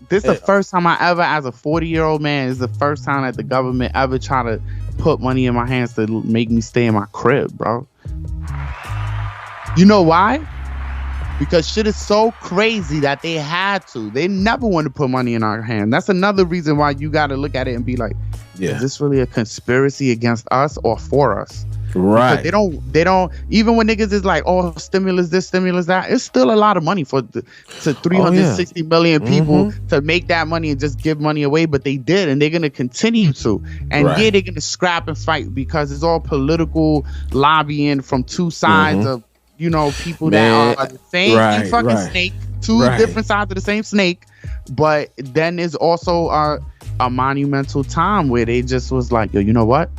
This is the first time I ever, as a 40-year-old man, is the first time that the government ever tried to put money in my hands to make me stay in my crib, bro. You know why? Because shit is so crazy that they had to. They never want to put money in our hand. That's another reason why you got to look at it and be like, is this really a conspiracy against us or for us? Right. Because they don't, even when niggas is like, oh, stimulus this, stimulus that, it's still a lot of money to 360 million people to make that money and just give money away. But they did, and they're going to continue to. And they're going to scrap and fight because it's all political lobbying from two sides of, you know, people that are the same fucking snake, two different sides of the same snake. But then there's also a monumental time where they just was like, yo, you know what?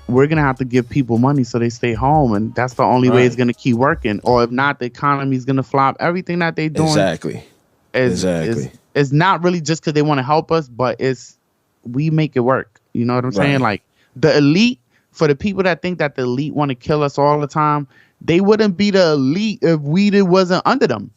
We're going to have to give people money so they stay home. And that's the only way it's going to keep working. Or if not, the economy is going to flop. Everything that they're doing is not really just because they want to help us, but we make it work. You know what I'm saying? Like the elite, for the people that think that the elite want to kill us all the time, they wouldn't be the elite if we wasn't under them.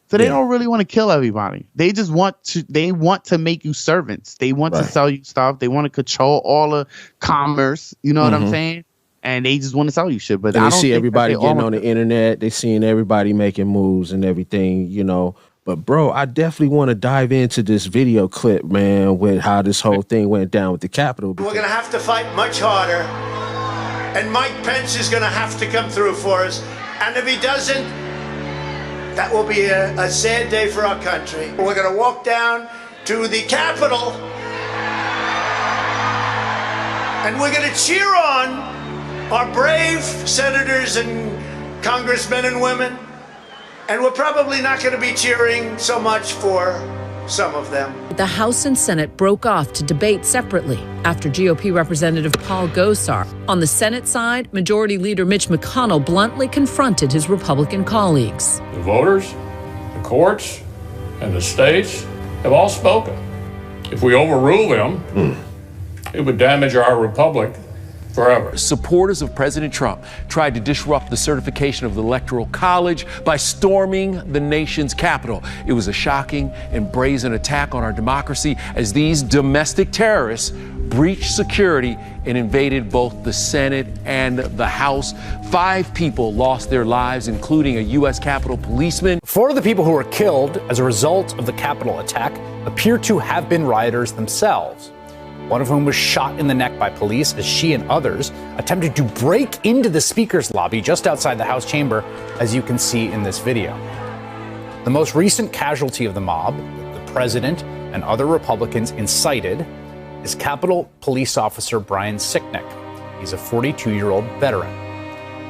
So they don't really want to kill everybody. They just want to make you servants. They want to sell you stuff. They want to control all the commerce. You know what I'm saying? And they just want to sell you shit. But they see everybody getting on the internet. They seeing everybody making moves and everything, you know. But bro, I definitely want to dive into this video clip, man, with how this whole thing went down with the Capitol. We're going to have to fight much harder. And Mike Pence is going to have to come through for us. And if he doesn't, that will be a sad day for our country. We're going to walk down to the Capitol and we're going to cheer on our brave senators and congressmen and women. And we're probably not going to be cheering so much for some of them. The House and Senate broke off to debate separately after GOP Representative Paul Gosar. On the Senate side, Majority Leader Mitch McConnell bluntly confronted his Republican colleagues. The voters, the courts, and the states have all spoken. If we overrule them, it would damage our republic forever. Supporters of President Trump tried to disrupt the certification of the Electoral College by storming the nation's capital. It was a shocking and brazen attack on our democracy as these domestic terrorists breached security and invaded both the Senate and the House. 5 people lost their lives, including a U.S. Capitol policeman. 4 of the people who were killed as a result of the Capitol attack appear to have been rioters themselves. One of whom was shot in the neck by police as she and others attempted to break into the speaker's lobby just outside the House chamber, as you can see in this video. The most recent casualty of the mob, the president and other Republicans incited, is Capitol Police Officer Brian Sicknick. He's a 42-year-old veteran.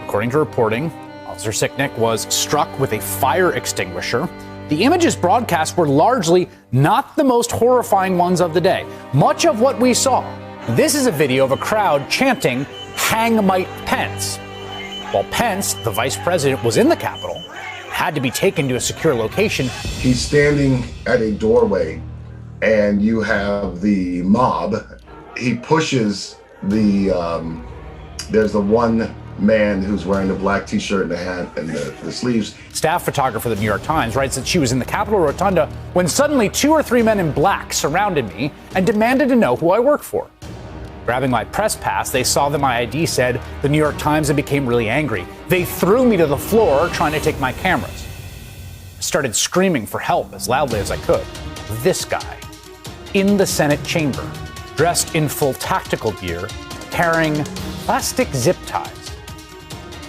According to reporting, Officer Sicknick was struck with a fire extinguisher. The images broadcast were largely not the most horrifying ones of the day. Much of what we saw, this is a video of a crowd chanting, "Hang Mike Pence." While Pence, the vice president, was in the Capitol, had to be taken to a secure location. He's standing at a doorway and you have the mob. He pushes the, there's the one man who's wearing the black t-shirt and the hat and the sleeves. Staff photographer of the New York Times writes that she was in the Capitol Rotunda when suddenly 2 or 3 men in black surrounded me and demanded to know who I work for. Grabbing my press pass, they saw that my ID said the New York Times and became really angry. They threw me to the floor trying to take my cameras. I started screaming for help as loudly as I could. This guy, in the Senate chamber, dressed in full tactical gear, carrying plastic zip ties.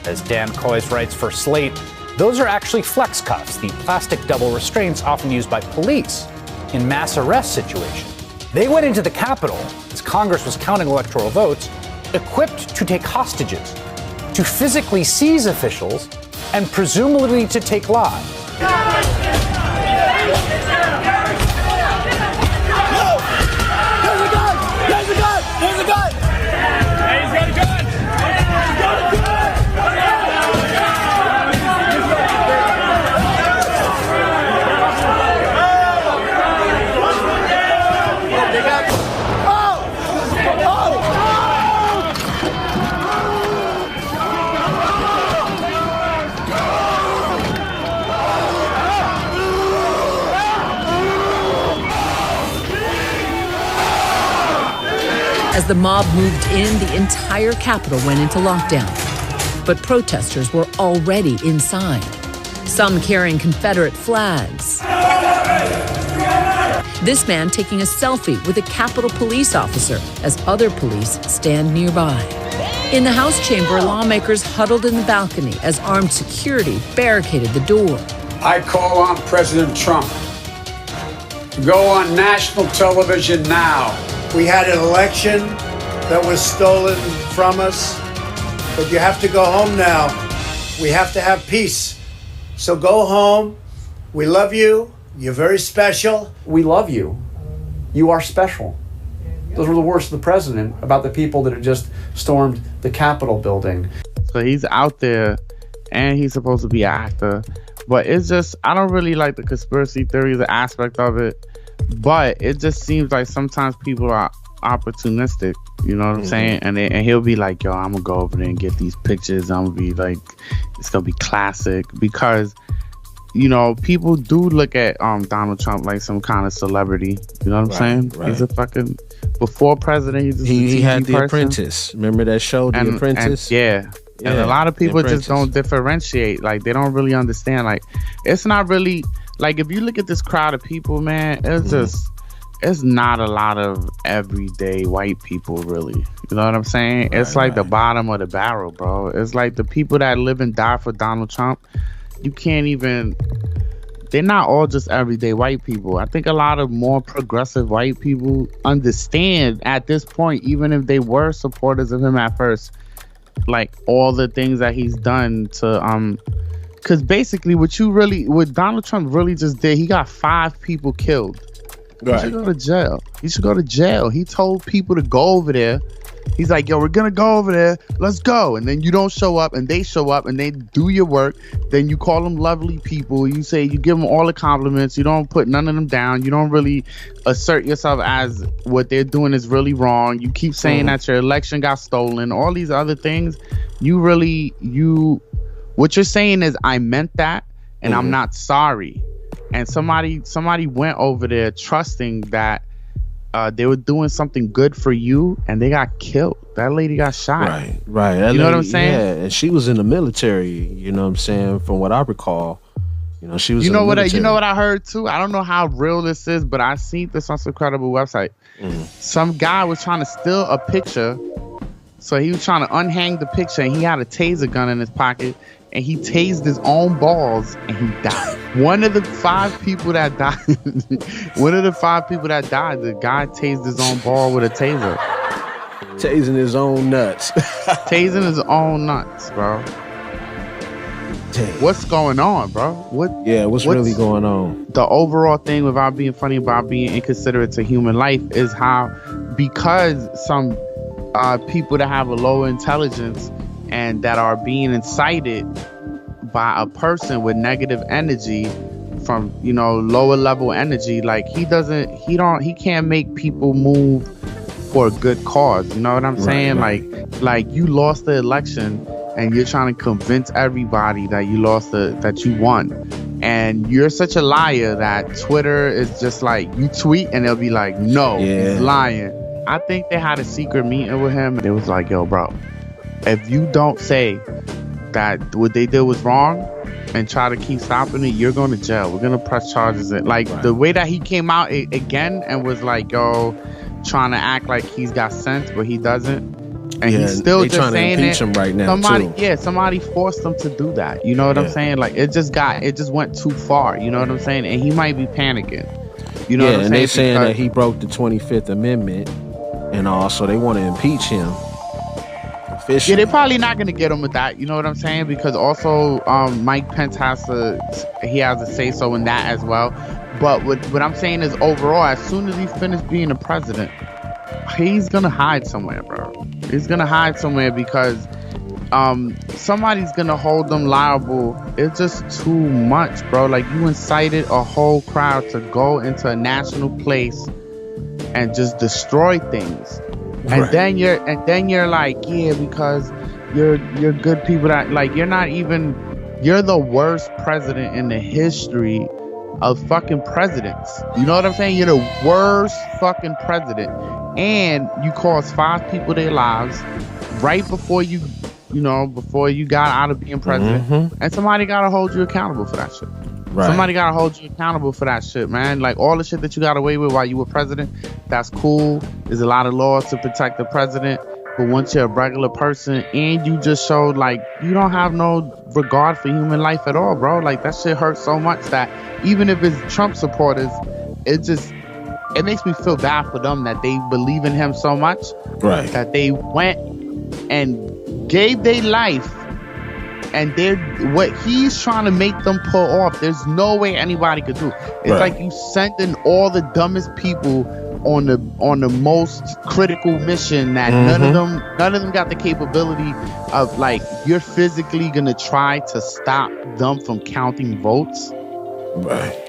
As Dan Coys writes for Slate, those are actually flex cuffs, the plastic double restraints often used by police in mass arrest situations. They went into the Capitol, as Congress was counting electoral votes, equipped to take hostages, to physically seize officials, and presumably to take lives. As the mob moved in, the entire Capitol went into lockdown. But protesters were already inside, some carrying Confederate flags. This man taking a selfie with a Capitol police officer as other police stand nearby. In the House chamber, lawmakers huddled in the balcony as armed security barricaded the door. I call on President Trump to go on national television now. We had an election that was stolen from us, but you have to go home now. We have to have peace. So go home. We love you. You're very special. We love you. You are special. Those were the words of the president about the people that had just stormed the Capitol building. So he's out there and he's supposed to be an actor. But it's just, I don't really like the conspiracy theories aspect of it. But it just seems like sometimes people are opportunistic. You know what I'm saying? And he'll be like, yo, I'm going to go over there and get these pictures. I'm going to be like, it's going to be classic. Because, you know, people do look at Donald Trump like some kind of celebrity. You know what I'm saying? Right. He's a fucking, before president, he had The Apprentice. Remember that show, The Apprentice? And a lot of people just don't differentiate. Like, they don't really understand. Like, it's not really, like, if you look at this crowd of people, man, it's just, it's not a lot of everyday white people, really. You know what I'm saying? It's like the bottom of the barrel, bro. It's like the people that live and die for Donald Trump. You can't even, they're not all just everyday white people. I think a lot of more progressive white people understand at this point, even if they were supporters of him at first, like all the things that he's done to, because basically what Donald Trump really just did, he got 5 people killed. Right. He should go to jail. He should go to jail. He told people to go over there. He's like, yo, we're gonna go over there. Let's go. And then you don't show up, and they show up, and they do your work. Then you call them lovely people. You say, you give them all the compliments. You don't put none of them down. You don't really assert yourself as what they're doing is really wrong. You keep saying that your election got stolen. All these other things. What you're saying is, I meant that, and I'm not sorry. And somebody went over there trusting that they were doing something good for you, and they got killed. That lady got shot. Right. You know what I'm saying? Yeah, and she was in the military. You know what I'm saying? From what I recall, you know, she was. You know what I heard too? I don't know how real this is, but I seen this on some credible website. Some guy was trying to steal a picture, so he was trying to unhang the picture, and he had a taser gun in his pocket. And he tased his own balls, and he died. One of the 5 people that died, the guy tased his own ball with a taser. Tasing his own nuts. Tasing his own nuts, bro. Dang. What's going on, bro? What's really going on? The overall thing, without being funny, about being inconsiderate to human life, is how, because some people that have a lower intelligence and that are being incited by a person with negative energy, from, you know, lower level energy, like he can't make people move for a good cause. You know what I'm saying? Right. Like you lost the election and you're trying to convince everybody that you lost that you won. And you're such a liar that Twitter is just like, you tweet and they'll be like, no, he's lying. I think they had a secret meeting with him. It was like, yo, bro, if you don't say that what they did was wrong and try to keep stopping it, you're going to jail. We're going to press charges. The way that he came out again and was like, yo, trying to act like he's got sense, but he doesn't. And he's still just saying it. Him right now, somebody forced him to do that. You know what I'm saying? Like, it just went too far. You know what I'm saying? And he might be panicking. You know what I'm saying? And they're saying that he broke the 25th Amendment and all, so they want to impeach him. Yeah, they're probably not going to get him with that. You know what I'm saying? Because also Mike Pence has to say so in that as well. But what I'm saying is, overall, as soon as he finished being the president, he's going to hide somewhere, bro. He's going to hide somewhere because somebody's going to hold them liable. It's just too much, bro. Like, you incited a whole crowd to go into a national place and just destroy things. And then you're like, yeah, because you're good people that, like, you're the worst president in the history of fucking presidents. You know what I'm saying? You're the worst fucking president. And you cost 5 people their lives right before you got out of being president. And somebody got to hold you accountable for that shit. Right. Somebody got to hold you accountable for that shit, man. Like, all the shit that you got away with while you were president, that's cool. There's a lot of laws to protect the president. But once you're a regular person and you just showed, like, you don't have no regard for human life at all, bro. Like, that shit hurts so much that even if it's Trump supporters, it makes me feel bad for them that they believe in him so much. Right. That they went and gave their life, and what he's trying to make them pull off, there's no way anybody could do. It's like you sending all the dumbest people on the most critical mission that none of them got the capability of, like, you're physically gonna try to stop them from counting votes. Right.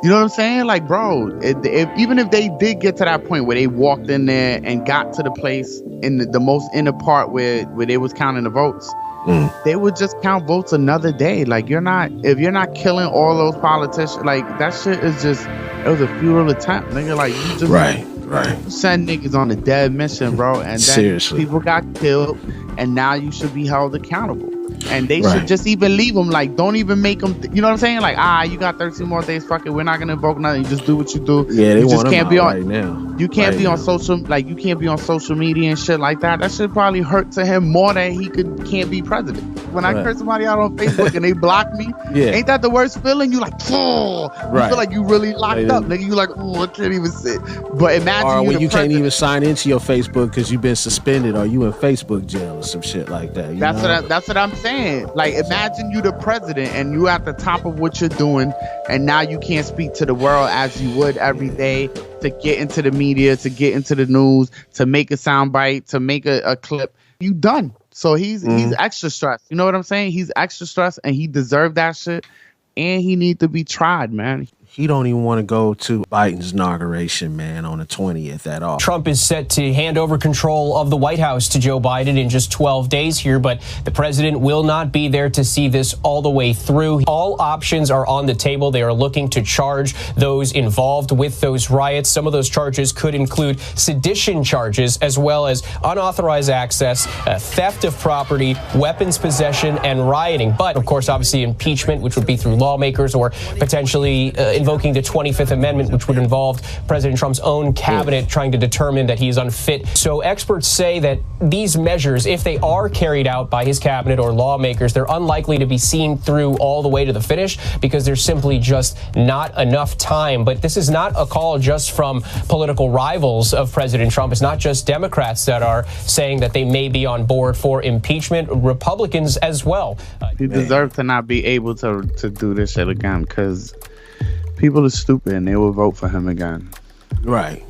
You know what I'm saying? Like, bro, even if they did get to that point where they walked in there and got to the place in the most inner part where they was counting the votes, they would just count votes another day. Like, if you're not killing all those politicians, like, that shit is just, it was a futile attempt, nigga. Like, you just send niggas on a dead mission, bro, and then people got killed, and now you should be held accountable. And they should just even leave them. Like, don't even make them. You know what I'm saying? Like, you got 13 more days. Fuck it, we're not gonna invoke nothing. You just do what you do. Yeah, they you just want can't be on right now. You can't be on social. Like, you can't be on social media and shit like that. That should probably hurt to him more than he can't be president. When I curse somebody out on Facebook and they block me, ain't that the worst feeling? You like, you feel like you really locked up, nigga. You like, I can't even sit. But imagine or when you can't even sign into your Facebook because you've been suspended, or you in Facebook jail or some shit like that. That's what I'm saying. Like, imagine you the president and you at the top of what you're doing, and now you can't speak to the world as you would every day to get into the media, to get into the news, to make a soundbite, to make a clip. You done. So he's extra stressed. You know what I'm saying? He's extra stressed, and he deserved that shit, and he need to be tried, man. He don't even want to go to Biden's inauguration, man, on the 20th at all. Trump is set to hand over control of the White House to Joe Biden in just 12 days here, but the president will not be there to see this all the way through. All options are on the table. They are looking to charge those involved with those riots. Some of those charges could include sedition charges, as well as unauthorized access, theft of property, weapons possession, and rioting. But, of course, obviously impeachment, which would be through lawmakers, or potentially invoking the 25th Amendment, which would involve President Trump's own cabinet trying to determine that he is unfit. So experts say that these measures, if they are carried out by his cabinet or lawmakers, they're unlikely to be seen through all the way to the finish because there's simply just not enough time. But this is not a call just from political rivals of President Trump. It's not just Democrats that are saying that they may be on board for impeachment. Republicans as well. He deserves to not be able to do this shit again, because people are stupid and they will vote for him again. Right.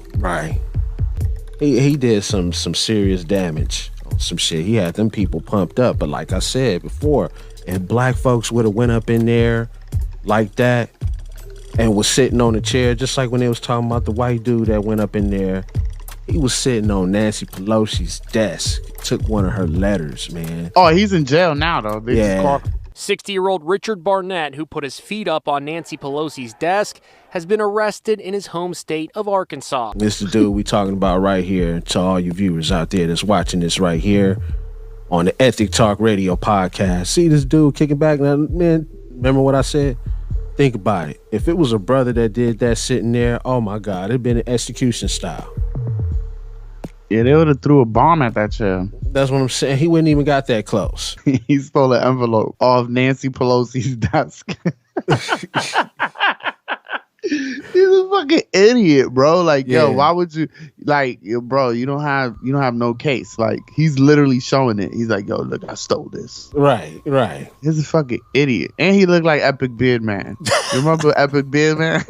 He did some serious damage on some shit. He had them people pumped up. But like I said before, if black folks would have went up in there like that and was sitting on a chair, just like when they was talking about the white dude that went up in there, he was sitting on Nancy Pelosi's desk, took one of her letters, man. Oh, he's in jail now, though. They just caught him. 60-year-old Richard Barnett, who put his feet up on Nancy Pelosi's desk, has been arrested in his home state of Arkansas. This is the dude we talking about right here. To all you viewers out there that's watching this right here on the Ethic Talk Radio podcast. See this dude kicking back? Now, man, remember what I said? Think about it. If it was a brother that did that sitting there, oh my God, it'd been an execution style. Yeah, they would have threw a bomb at that chair. That's what I'm saying. He wouldn't even got that close. He stole an envelope off Nancy Pelosi's desk. He's a fucking idiot, bro. Like, yo, why would you, like, yo, bro, you don't have no case. Like, he's literally showing it. He's like, yo, look, I stole this. Right. He's a fucking idiot. And he looked like Epic Beard Man. You remember Epic Beard Man?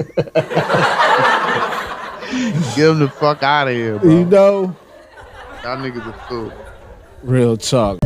Get him the fuck out of here, bro. You know? Y'all niggas are fool. Real talk.